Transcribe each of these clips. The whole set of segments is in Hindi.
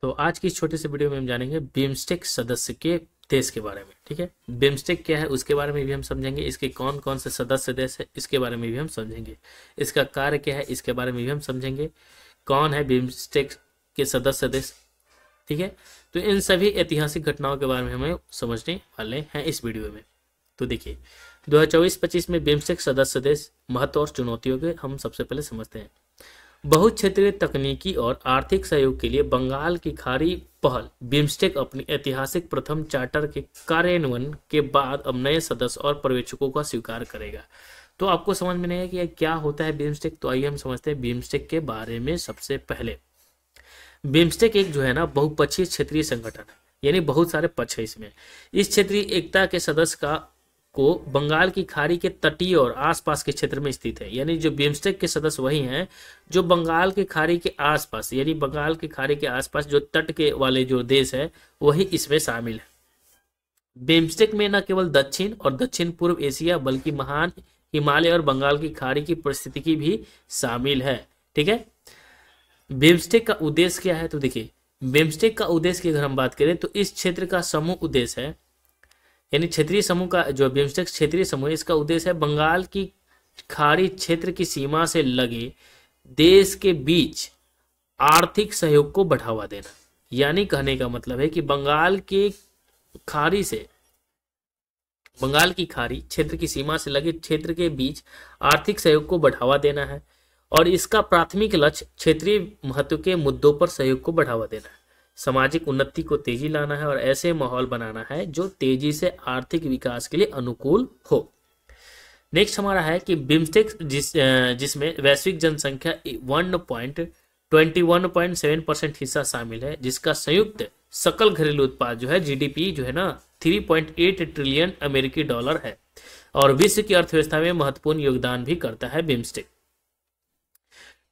तो आज की इस छोटे से वीडियो में हम जानेंगे बिम्स्टेक सदस्य के देश के बारे में। ठीक है, बिम्स्टेक क्या है उसके बारे में भी हम समझेंगे, इसके कौन कौन से सदस्य देश है इसके बारे में भी हम समझेंगे, इसका कार्य क्या है इसके बारे में भी हम समझेंगे, कौन है बिम्स्टेक के सदस्य देश। ठीक है, तो इन सभी ऐतिहासिक घटनाओं के बारे में हमें समझने वाले हैं इस वीडियो में। तो देखिए 2024-25 में बिम्स्टेक सदस्य देश महत्व और चुनौतियों के हम सबसे पहले समझते हैं। बहुक्षेत्रीय तकनीकी और आर्थिक सहयोग के लिए बंगाल की खाड़ी पहल बिम्स्टेक अपनी ऐतिहासिक प्रथम चार्टर के कार्यान्वयन के बाद अब नए सदस्य और पर्यवेक्षकों का स्वीकार करेगा। तो आपको समझ में नहीं है कि यह क्या होता है बिम्स्टेक, तो आइए हम समझते हैं बिम्स्टेक के बारे में। सबसे पहले बिम्स्टेक एक जो है ना बहुपक्षीय क्षेत्रीय संगठन है, यानी बहुत सारे पक्ष है इसमें। इस क्षेत्रीय एकता के सदस्य को बंगाल की खाड़ी के तटीय और आसपास के क्षेत्र में स्थित है, यानी जो बिम्स्टेक के सदस्य वही हैं जो बंगाल की खाड़ी के आसपास, यानी बंगाल की खाड़ी के आसपास जो तट के वाले जो देश है वही इसमें शामिल है। बिम्स्टेक में न केवल दक्षिण और दक्षिण पूर्व एशिया बल्कि महान हिमालय और बंगाल की खाड़ी की परिस्थिति भी शामिल है। ठीक है, बिम्स्टेक का उद्देश्य क्या है, तो देखिए बिम्स्टेक का उद्देश्य की अगर हम बात करें तो इस क्षेत्र का समूह उद्देश्य है, यानी क्षेत्रीय समूह का जो बिम्स्टेक क्षेत्रीय समूह है इसका उद्देश्य है बंगाल की खाड़ी क्षेत्र की सीमा से लगे देश के बीच आर्थिक सहयोग को बढ़ावा देना। यानी कहने का मतलब है कि बंगाल की खाड़ी क्षेत्र की सीमा से लगे क्षेत्र के बीच आर्थिक सहयोग को बढ़ावा देना है और इसका प्राथमिक लक्ष्य क्षेत्रीय महत्व के मुद्दों पर सहयोग को बढ़ावा देना है, सामाजिक उन्नति को तेजी लाना है और ऐसे माहौल बनाना है जो तेजी से आर्थिक विकास के लिए अनुकूल हो। नेक्स्ट हमारा है कि बिम्स्टेक जिसमें वैश्विक जनसंख्या 1.21.7% हिस्सा शामिल है, जिसका संयुक्त सकल घरेलू उत्पाद जो है जीडीपी जो है ना 3.8 ट्रिलियन अमेरिकी डॉलर है और विश्व की अर्थव्यवस्था में महत्वपूर्ण योगदान भी करता है बिम्स्टेक।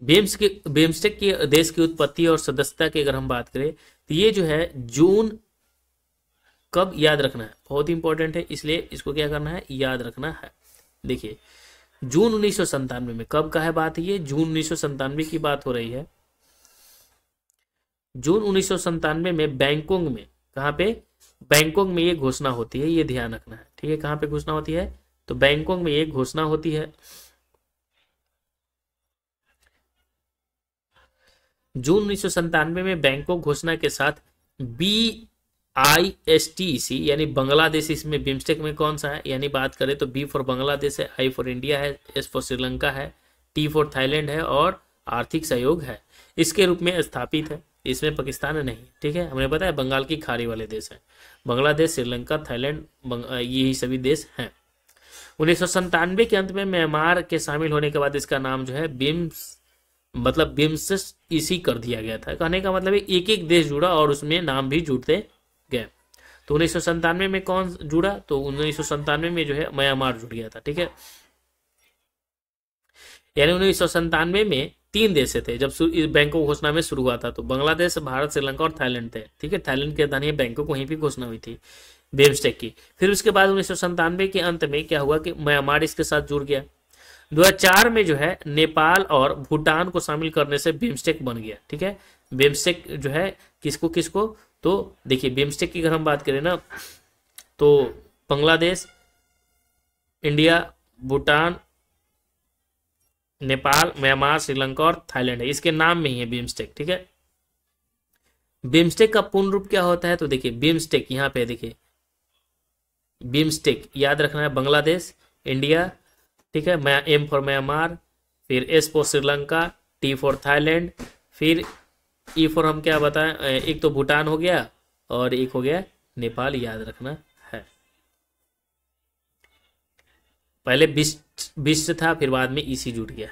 बिम्स्टेक की देश की उत्पत्ति और सदस्यता की अगर हम बात करें तो ये जो है जून, कब याद रखना है, बहुत इंपॉर्टेंट है इसलिए इसको क्या करना है याद रखना है। देखिए जून 1997 में, कब का है बात, ये जून 1997 की बात हो रही है। जून 1997 में बैंकॉक में, कहाँ पे, बैंकॉक में ये घोषणा होती है, ये ध्यान रखना है। ठीक है, कहाँ पे घोषणा होती है, तो बैंकॉक में ये घोषणा होती है। जून 1997 में बैंकॉक घोषणा के साथ BISTC यानी बांग्लादेश इसमें बिम्स्टेक में कौन सा है, यानी बात करें तो B फॉर बांग्लादेश है, I फॉर इंडिया है, S फॉर श्रीलंका है, T फॉर थाईलैंड है और आर्थिक सहयोग है, इसके रूप में स्थापित है। इसमें पाकिस्तान नहीं। ठीक है, हमने बताया बंगाल की खाड़ी वाले देश हैं, बांग्लादेश, श्रीलंका, थाईलैंड, यही सभी देश हैं। 1997 के अंत में म्यांमार के शामिल होने के बाद इसका नाम जो है बिम्स्टेक कर दिया गया था। कहने का मतलब है एक एक देश जुड़ा और उसमें नाम भी जुड़ते गए। तो 1997 में कौन जुड़ा, तो 1997 में जो है म्यांमार जुड़ गया था। ठीक है, यानी 1997 में 3 देश थे जब बैंकॉक घोषणा में शुरू हुआ था, तो बांग्लादेश, भारत, श्रीलंका और थाईलैंड थे। ठीक है, थाईलैंड की राजधानी बैंकॉक, वहीं भी घोषणा हुई थी बिम्स्टेक की। फिर उसके बाद 1997 के अंत में क्या हुआ कि म्यांमार इसके साथ जुड़ गया। 2004 में जो है नेपाल और भूटान को शामिल करने से बिम्स्टेक बन गया। ठीक है, बिम्स्टेक जो है किसको किसको, तो देखिए बिम्स्टेक की अगर हम बात करें ना तो बांग्लादेश, इंडिया, भूटान, नेपाल, म्यांमार, श्रीलंका और थाईलैंड है, इसके नाम में ही है बिम्स्टेक। ठीक है, बिम्स्टेक का पूर्ण रूप क्या होता है, तो देखिए बिम्स्टेक यहाँ पे देखिए बिम्स्टेक याद रखना है बांग्लादेश, इंडिया, ठीक है, M फॉर म्यांमार, फिर S for Sri Lanka, T for Thailand, फिर E फॉर हम क्या बताएं, एक तो भूटान हो गया और एक हो गया नेपाल, याद रखना है। पहले बिस्ट था, फिर बाद में EC जुड़ गया।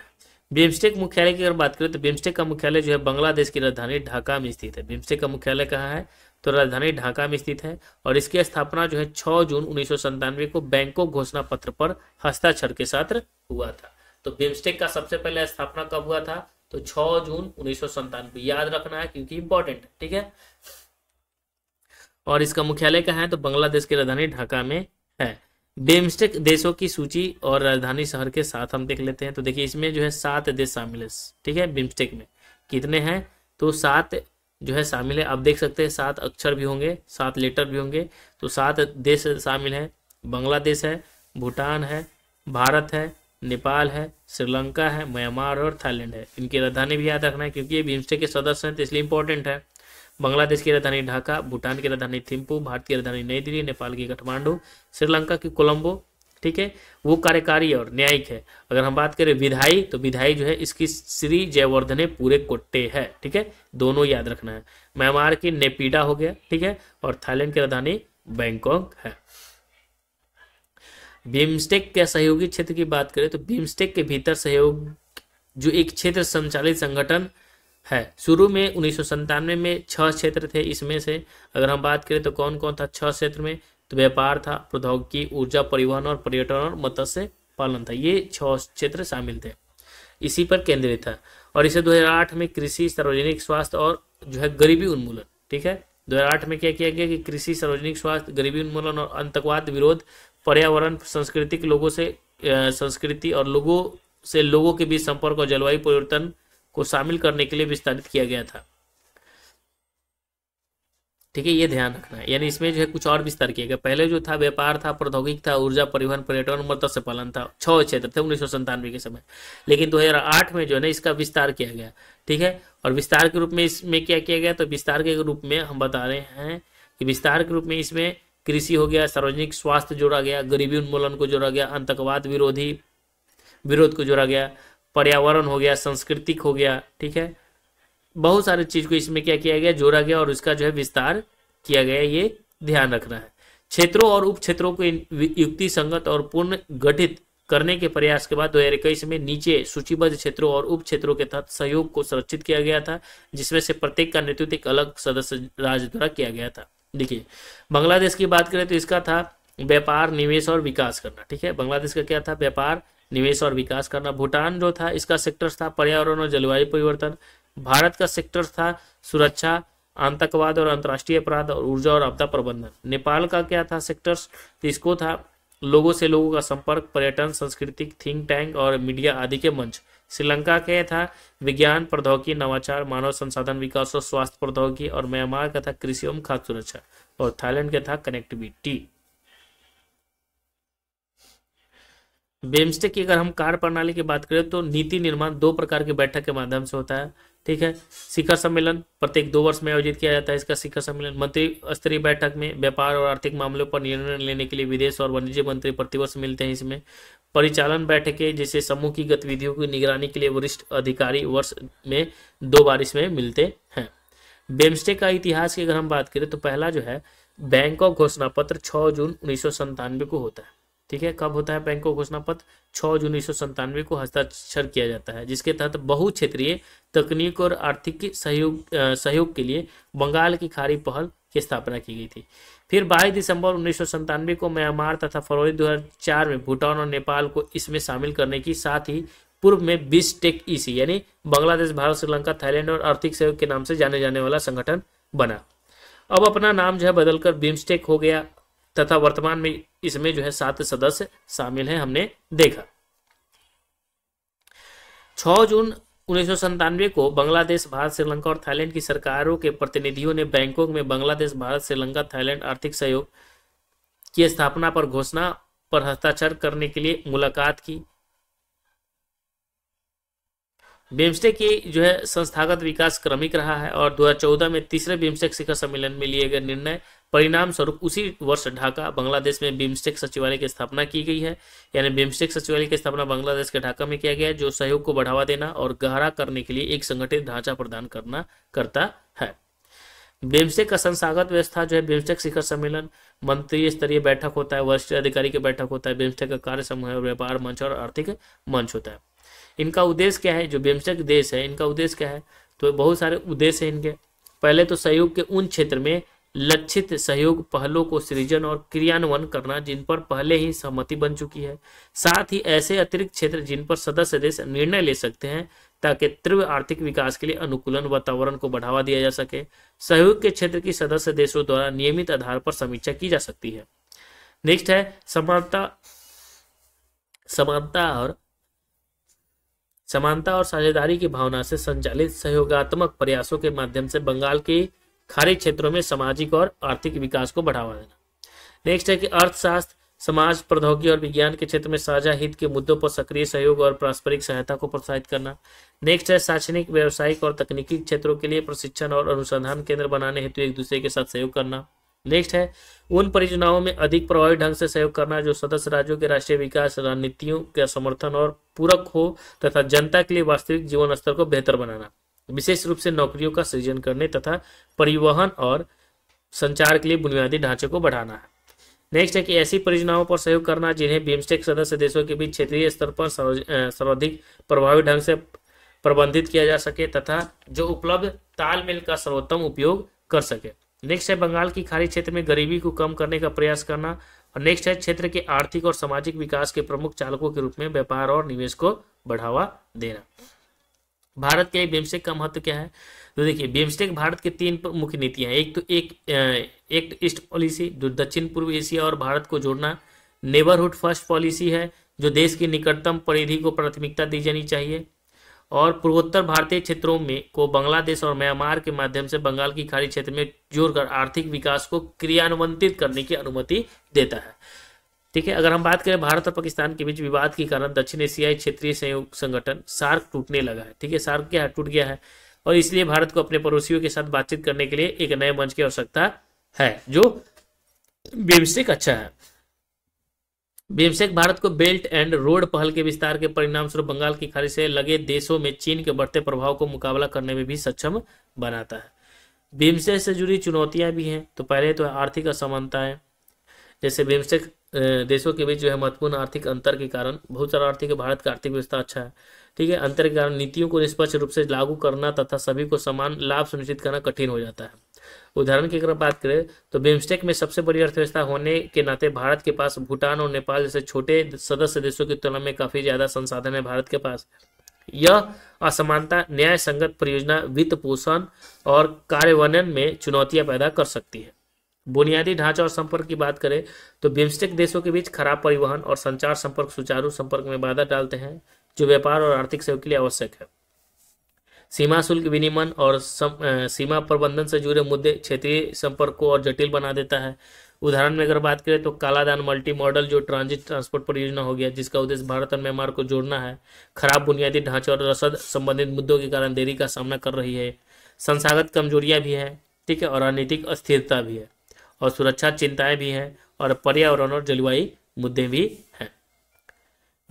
बिम्स्टेक मुख्यालय की अगर बात करें तो बिम्स्टेक का मुख्यालय जो है बांग्लादेश की राजधानी ढाका में स्थित है। बिम्स्टेक का मुख्यालय कहाँ है, तो राजधानी ढाका में स्थित है और इसकी स्थापना जो है 6 जून 1997 को बैंकॉक घोषणा पत्र पर हस्ताक्षर के साथ हुआ था। तो बिम्स्टेक का सबसे पहले स्थापना कब हुआ था, तो 6 जून 1997, याद रखना है क्योंकि इंपॉर्टेंट है। ठीक है, और इसका मुख्यालय कहाँ है, तो बांग्लादेश की राजधानी ढाका में है। बिम्स्टेक देशों की सूची और राजधानी शहर के साथ हम देख लेते हैं। तो देखिए इसमें जो है 7 देश शामिल है। ठीक है, बिम्स्टेक में कितने हैं, तो 7 जो है शामिल है। आप देख सकते हैं 7 अक्षर भी होंगे, 7 लेटर भी होंगे। तो 7 देश शामिल है। बांग्लादेश है, भूटान है, भारत है, नेपाल है, श्रीलंका है, म्यांमार और थाईलैंड है। इनकी राजधानी भी याद रखना है क्योंकि ये बिम्स्टेक के सदस्य हैं, तो इसलिए इंपॉर्टेंट है। बांग्लादेश की राजधानी ढाका, भूटान की राजधानी थिम्पू, भारत की राजधानी नई दिल्ली, नेपाल की काठमांडू, श्रीलंका की कोलंबो। ठीक है, वो कार्यकारी और न्यायिक है। अगर हम बात करें विधायी, तो विधायी जो है इसकी श्री जयवर्धने पूरे कोट्टे है। ठीक है, दोनों याद रखना है। म्यांमार की नेपीडा हो गया। ठीक है, और थाईलैंड की राजधानी बैंकॉक है। बिम्स्टेक के सहयोगी क्षेत्र की बात करें तो बिम्स्टेक के भीतर सहयोग जो एक क्षेत्र संचालित संगठन है। शुरू में 1997 में 6 क्षेत्र थे। इसमें से अगर हम बात करें तो कौन कौन था 6 क्षेत्र में, तो व्यापार था, प्रौद्योगिकी, ऊर्जा, परिवहन और पर्यटन और मत्स्य पालन था। ये 6 क्षेत्र शामिल थे, इसी पर केंद्रित था। और इसे 2008 में कृषि, सार्वजनिक स्वास्थ्य और जो है गरीबी उन्मूलन, ठीक है, 2008 में क्या किया गया कि कृषि, सार्वजनिक स्वास्थ्य, गरीबी उन्मूलन और आतंकवाद विरोध, पर्यावरण, सांस्कृतिक लोगों से संस्कृति और लोगों के बीच संपर्क और जलवायु परिवर्तन को शामिल करने के लिए विस्तारित किया गया था। ठीक है, ये ध्यान रखना है। यानी इसमें जो है कुछ और विस्तार किया गया। पहले जो था व्यापार था, प्रौद्योगिकी था, ऊर्जा, परिवहन, पर्यटन और मत्स्य पालन था। 6 क्षेत्र थे 1997 के समय। लेकिन 2008 में जो है ना इसका विस्तार किया गया। ठीक है, और विस्तार के रूप में इसमें क्या किया गया, तो विस्तार के रूप में हम बता रहे हैं कि विस्तार के रूप में इसमें कृषि हो गया, सार्वजनिक स्वास्थ्य जोड़ा गया, गरीबी उन्मूलन को जोड़ा गया, आतंकवाद विरोध को जोड़ा गया, पर्यावरण हो गया, सांस्कृतिक हो गया। ठीक है, बहुत सारी चीज को इसमें क्या किया गया, जोड़ा गया और इसका जो है विस्तार किया गया। ये ध्यान रखना है। क्षेत्रों और उप क्षेत्रों को युक्ति संगत और पूर्ण गठित करने के प्रयास के बाद 2021 में नीचे सूचीबद्ध क्षेत्रों और उप क्षेत्रों के तहत सहयोग को संरक्षित किया गया था, जिसमें से प्रत्येक का नेतृत्व एक अलग सदस्य राज्य द्वारा किया गया था। देखिए, बांग्लादेश की बात करें तो इसका था व्यापार, निवेश और विकास करना। ठीक है, बांग्लादेश का क्या था, व्यापार, निवेश और विकास करना। भूटान जो था इसका सेक्टर था पर्यावरण और जलवायु परिवर्तन। भारत का सेक्टर था सुरक्षा, आतंकवाद और अंतर्राष्ट्रीय अपराध और ऊर्जा और आपदा प्रबंधन। नेपाल का क्या था सेक्टर्स, तो इसको था लोगों से लोगों का संपर्क, पर्यटन, सांस्कृतिक, थिंक टैंक और मीडिया आदि के मंच। श्रीलंका का था विज्ञान, प्रौद्योगिकी, नवाचार, मानव संसाधन विकास और स्वास्थ्य प्रौद्योगिकी। और म्यांमार का था कृषि एवं खाद्य सुरक्षा। और थाईलैंड का था कनेक्टिविटी। बिम्स्टेक की अगर हम कार्य प्रणाली की बात करें तो नीति निर्माण 2 प्रकार की बैठक के माध्यम से होता है। ठीक है, शिखर सम्मेलन प्रत्येक 2 वर्ष में आयोजित किया जाता है। इसका शिखर सम्मेलन मंत्री स्तरीय बैठक में व्यापार और आर्थिक मामलों पर निर्णय लेने के लिए विदेश और वाणिज्य मंत्री प्रतिवर्ष मिलते हैं। इसमें परिचालन बैठकें जैसे समूह की गतिविधियों की निगरानी के लिए वरिष्ठ अधिकारी वर्ष में 2 बार इसमें मिलते हैं। बिम्स्टेक का इतिहास की अगर हम बात करें तो पहला जो है बैंकॉक घोषणा पत्र 6 जून 1997 को होता है। ठीक है, कब होता है बैंकॉक घोषणा पत्र, 6 जून 1997 को हस्ताक्षर किया जाता है, जिसके तहत बहुक्षेत्रीय तकनीक और आर्थिक सहयोग के लिए बंगाल की खाड़ी पहल की स्थापना की गई थी। फिर 22 दिसंबर 1997 को म्यांमार तथा फरवरी 2004 में भूटान और नेपाल को इसमें शामिल करने की, साथ ही पूर्व में बिम्स्टेक ईसी यानी बांग्लादेश, भारत, श्रीलंका, थाईलैंड और आर्थिक सहयोग के नाम से जाने जाने वाला संगठन बना। अब अपना नाम जो है बदलकर बिम्स्टेक हो गया तथा वर्तमान में इसमें जो है 7 सदस्य शामिल हैं, हमने देखा। 6 जून 1997 को बांग्लादेश, भारत, श्रीलंका और थाईलैंड की सरकारों के प्रतिनिधियों ने बैंकॉक में बांग्लादेश, भारत, श्रीलंका, थाईलैंड आर्थिक सहयोग की स्थापना पर घोषणा पर हस्ताक्षर करने के लिए मुलाकात की। बिम्स्टेक की जो है संस्थागत विकास क्रमिक रहा है और 2014 में तीसरे बिम्स्टेक शिखर सम्मेलन में लिए गए निर्णय परिणाम स्वरूप उसी वर्ष ढाका, बांग्लादेश में बिम्स्टेक सचिवालय की स्थापना की गई है। यानी बिम्स्टेक सचिवालय की स्थापना बांग्लादेश के ढाका में किया गया है, जो सहयोग को बढ़ावा देना और गहरा करने के लिए एक संगठित ढांचा प्रदान करता है। बिम्स्टेक का संस्थागत व्यवस्था जो है बिम्स्टेक शिखर सम्मेलन, मंत्री स्तरीय बैठक होता है, वरिष्ठ अधिकारी की बैठक होता है, बिम्स्टेक का कार्य समूह, व्यापार मंच और आर्थिक मंच होता है। इनका उद्देश्य क्या है, जो बिम्स्टेक देश है इनका उद्देश्य क्या है, तो बहुत सारे उद्देश्य हैं इनके। पहले तो सहयोग के उन क्षेत्र में लक्षित सहयोग पहलों को सृजन और क्रियान्वयन करना जिन पर पहले ही सहमति बन चुकी है, साथ ही ऐसे अतिरिक्त क्षेत्र जिन पर सदस्य देश निर्णय ले सकते हैं ताकि तीव्र आर्थिक विकास के लिए अनुकूलन वातावरण को बढ़ावा दिया जा सके। सहयोग के क्षेत्र की सदस्य देशों द्वारा नियमित आधार पर समीक्षा की जा सकती है। नेक्स्ट है समानता और समानता और साझेदारी की भावना से संचालित सहयोगात्मक प्रयासों के माध्यम से बंगाल के खाड़ी क्षेत्रों में सामाजिक और आर्थिक विकास को बढ़ावा देना। नेक्स्ट है कि अर्थशास्त्र, समाज, प्रौद्योगिकी और विज्ञान के क्षेत्र में साझा हित के मुद्दों पर सक्रिय सहयोग और पारस्परिक सहायता को प्रोत्साहित करना। नेक्स्ट है शैक्षणिक, व्यावसायिक और तकनीकी क्षेत्रों के लिए प्रशिक्षण और अनुसंधान केंद्र बनाने हेतु एक दूसरे के साथ सहयोग करना। नेक्स्ट है उन परियोजनाओं में अधिक प्रभावी ढंग से सहयोग करना जो सदस्य राज्यों के राष्ट्रीय विकास रणनीतियों का समर्थन और पूरक हो तथा जनता के लिए वास्तविक जीवन स्तर को बेहतर बनाना, विशेष रूप से नौकरियों का सृजन करने तथा परिवहन और संचार के लिए बुनियादी ढांचे को बढ़ाना है। नेक्स्ट है कि ऐसी परियोजनाओं पर सहयोग करना जिन्हें बिम्स्टेक सदस्य देशों के बीच क्षेत्रीय स्तर पर सर्वाधिक प्रभावी ढंग से प्रबंधित किया जा सके तथा जो उपलब्ध तालमेल का सर्वोत्तम उपयोग कर सके। नेक्स्ट है बंगाल की खाड़ी क्षेत्र में गरीबी को कम करने का प्रयास करना। और नेक्स्ट है क्षेत्र के आर्थिक और सामाजिक विकास के प्रमुख चालकों के रूप में व्यापार और निवेश को बढ़ावा देना। भारत के बिम्स्टेक का महत्व क्या है? तो देखिए, बिम्स्टेक भारत के 3 मुख्य नीतियां हैं। एक तो एक ईस्ट पॉलिसी जो दक्षिण पूर्व एशिया और भारत को जोड़ना, नेबरहुड फर्स्ट पॉलिसी है जो देश की निकटतम परिधि को प्राथमिकता दी जानी चाहिए, और पूर्वोत्तर भारतीय क्षेत्रों में को बांग्लादेश और म्यांमार के माध्यम से बंगाल की खाड़ी क्षेत्र में जोड़कर आर्थिक विकास को क्रियान्वित करने की अनुमति देता है। ठीक है, अगर हम बात करें भारत और पाकिस्तान के बीच विवाद के कारण दक्षिण एशियाई क्षेत्रीय सहयोग संगठन सार्क टूटने लगा है। ठीक है, सार्क क्या है? टूट गया है, और इसलिए भारत को अपने पड़ोसियों के साथ बातचीत करने के लिए एक नए मंच की आवश्यकता है, जो बिम्स्टेक अच्छा है। बिम्स्टेक भारत को बेल्ट एंड रोड पहल के विस्तार के परिणाम स्वरूप बंगाल की खाड़ी से लगे देशों में चीन के बढ़ते प्रभाव को मुकाबला करने में भी सक्षम बनाता है। बिम्स्टेक से जुड़ी चुनौतियां भी हैं। तो पहले तो आर्थिक असमानताएं, जैसे बिम्स्टेक देशों के बीच जो है महत्वपूर्ण आर्थिक अंतर के कारण बहुत सारा आर्थिक, भारत का आर्थिक व्यवस्था अच्छा है, ठीक है, अंतर के कारण नीतियों को निष्पक्ष रूप से लागू करना तथा सभी को समान लाभ सुनिश्चित करना कठिन हो जाता है। उदाहरण की अगर बात करें तो बिम्स्टेक में सबसे बड़ी अर्थव्यवस्था होने के नाते भारत के पास भूटान और नेपाल जैसे छोटे सदस्य देशों की तुलना में काफी ज्यादा संसाधन है भारत के पास। यह असमानता न्याय संगत परियोजना, वित्त पोषण और कार्यान्वयन में चुनौतियां पैदा कर सकती है। बुनियादी ढांचा और संपर्क की बात करें तो बिम्स्टेक देशों के बीच खराब परिवहन और संचार संपर्क सुचारू संपर्क में बाधा डालते हैं, जो व्यापार और आर्थिक सहयोग के लिए आवश्यक है। सीमा शुल्क विनिमय और सीमा प्रबंधन से जुड़े मुद्दे क्षेत्रीय संपर्क को और जटिल बना देता है। उदाहरण में अगर बात करें तो कालादान मल्टी मॉडल जो ट्रांजिट ट्रांसपोर्ट परियोजना हो गया, जिसका उद्देश्य भारत और म्यांमार को जोड़ना है, खराब बुनियादी ढांचे और रसद संबंधित मुद्दों के कारण देरी का सामना कर रही है। संस्थागत कमजोरियां भी है, ठीक है, और राजनीतिक अस्थिरता भी है, और सुरक्षा चिंताएं भी हैं, और पर्यावरण और जलवायु मुद्दे भी हैं।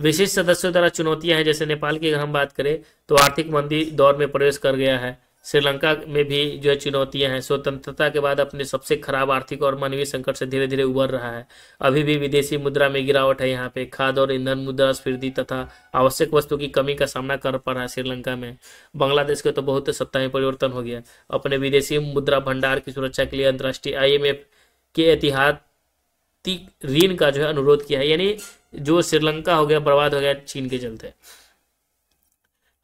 विशिष्ट सदस्यों द्वारा चुनौतियां हैं, जैसे नेपाल की अगर हम बात करें तो आर्थिक मंदी दौर में प्रवेश कर गया है। श्रीलंका में भी जो है चुनौतियां हैं, स्वतंत्रता के बाद अपने सबसे खराब आर्थिक और मानवीय संकट से धीरे धीरे उबर रहा है। अभी भी विदेशी मुद्रा में गिरावट है, यहाँ पे खाद्य और ईंधन मुद्रास्फीति तथा आवश्यक वस्तु की कमी का सामना कर पा रहा है श्रीलंका में। बांग्लादेश के तो बहुत सत्ता में परिवर्तन हो गया, अपने विदेशी मुद्रा भंडार की सुरक्षा के लिए अंतर्राष्ट्रीय IMF के एहतियाती ऋण का जो है अनुरोध किया है, यानी जो श्रीलंका हो गया बर्बाद हो गया चीन के चलते।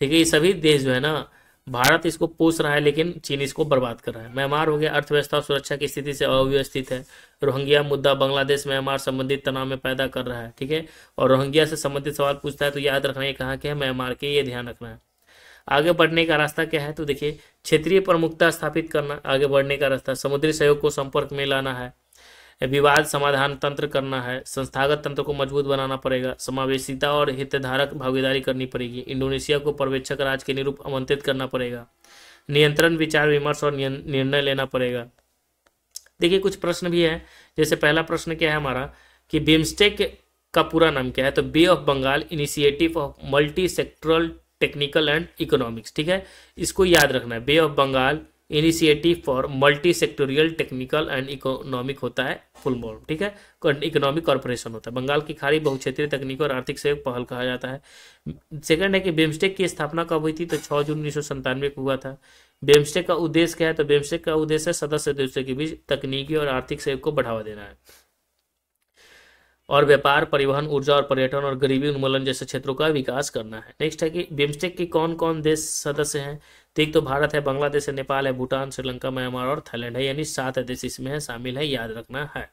ठीक है, ये सभी देश जो है ना, भारत इसको पोष रहा है लेकिन चीन इसको बर्बाद कर रहा है। म्यांमार हो गया अर्थव्यवस्था और सुरक्षा की स्थिति से अव्यवस्थित है। रोहिंग्या मुद्दा बांग्लादेश म्यांमार संबंधित तनाव में पैदा कर रहा है, ठीक है, और रोहिंग्या से संबंधित सवाल पूछता है तो याद रखना है कहाँ के है, म्यांमार के, ये ध्यान रखना है। आगे बढ़ने का रास्ता क्या है? तो देखिए, क्षेत्रीय प्रमुखता स्थापित करना आगे बढ़ने का रास्ता, समुद्री सहयोग को संपर्क में लाना है, विवाद समाधान तंत्र करना है, संस्थागत तंत्र को मजबूत बनाना पड़ेगा, समावेशिता और हितधारक भागीदारी करनी पड़ेगी, इंडोनेशिया को पर्यवेक्षक राज्य के रूप आमंत्रित करना पड़ेगा, नियंत्रण विचार विमर्श और निर्णय लेना पड़ेगा। देखिए, कुछ प्रश्न भी है, जैसे पहला प्रश्न क्या है हमारा कि बिम्स्टेक का पूरा नाम क्या है? तो bay of Bengal initiative of multi sectoral technical and economics, ठीक है, इसको याद रखना है। Bay of Bengal initiative for multi sectorial technical and economic होता है फुल फॉर्म, ठीक है, इकोनॉमिक कॉर्पोरेशन होता है। बंगाल की खाड़ी बहुक्षेत्रीय तकनीकी और आर्थिक सहयोग पहल कहा जाता है। सेकंड है कि बिम्स्टेक की स्थापना कब हुई थी? तो 6 जून 1997 को हुआ था। बिम्स्टेक का उद्देश्य क्या है? तो बिम्स्टेक का उद्देश्य सदस्य देशों के बीच तकनीकी और आर्थिक सहयोग को बढ़ावा देना है, और व्यापार, परिवहन, ऊर्जा और पर्यटन और गरीबी उन्मूलन जैसे क्षेत्रों का विकास करना है। नेक्स्ट है कि बिम्स्टेक के कौन कौन देश सदस्य हैं? तो एक तो भारत है, बांग्लादेश है, नेपाल है, भूटान, श्रीलंका, म्यांमार और थाईलैंड है, यानी 7 देश इसमें है शामिल है, याद रखना है।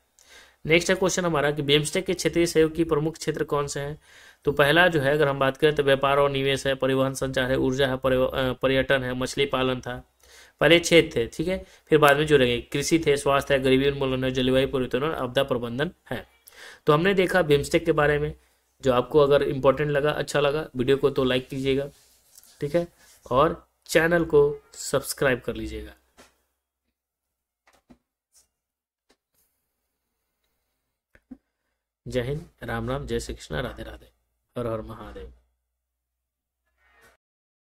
नेक्स्ट है क्वेश्चन हमारा कि बिम्स्टेक के क्षेत्रीय सहयोग की प्रमुख क्षेत्र कौन से हैं। तो पहला जो है अगर हम बात करें तो व्यापार और निवेश है, परिवहन संचार है, ऊर्जा है, पर्यटन है, मछली पालन था, पहले क्षेत्र थे, ठीक है। फिर बाद में जुड़ेंगे कृषि थे, स्वास्थ्य है, गरीबी उन्मूलन है, जलवायु परिवर्तन और आपदा प्रबंधन है। तो हमने देखा बिम्स्टेक के बारे में। जो आपको अगर इम्पोर्टेंट लगा, अच्छा लगा वीडियो को तो लाइक कीजिएगा, ठीक है, और चैनल को सब्सक्राइब कर लीजिएगा। जय हिंद, राम राम, जय श्री कृष्णा, राधे राधे, हर हर महादेव।